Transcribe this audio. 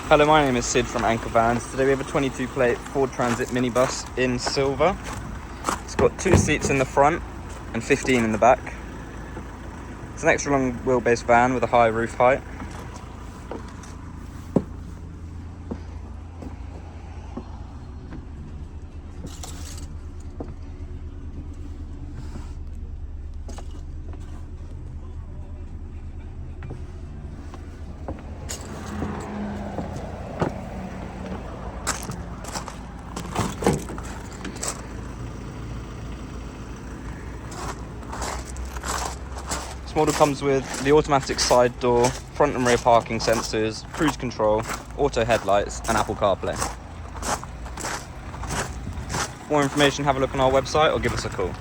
Hello, my name is Sid from Anchor Vans. Today we have a 22 plate Ford Transit minibus in silver. It's got 2 seats in the front and 15 in the back. It's an extra long wheelbase van with a high roof height. This model comes with the automatic side door, front and rear parking sensors, cruise control, auto headlights and Apple CarPlay. For more information, have a look on our website or give us a call.